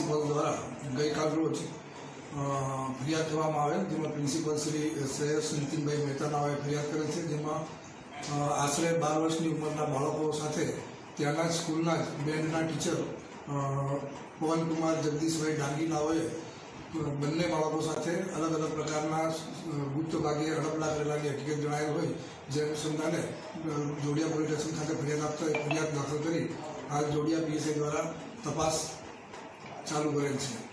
Principal દ્વારા ગઈકાલ રોજ ફરિયાદ કરવામાં આવેલ, જેમાં પ્રિન્સિપલ શ્રી શ્રેયસ નીતિનભાઈ મહેતા નાઓએ ફરિયાદ કરેલ છે, જેમાં આશરે 12 વર્ષની ઉંમરના બાળકો સાથે ત્યાંના જ સ્કૂલના જ બેન્ડના ટીચર પવનકુમાર જગદીશભાઈ ડાંગી નાઓએ બંને બાળકો સાથે અલગ અલગ પ્રકારના ગુપ્ત ભાગે અડપલા કરેલાની હકીકત જણાયેલ હોય, જે અનુસંધાને જોડિયા પોલીસ સ્ટેશન ખાતે ફરિયાદ દાખલ કરી આ જોડિયા પીએસઆઈ દ્વારા તપાસ ચાલુ કરેલ છે।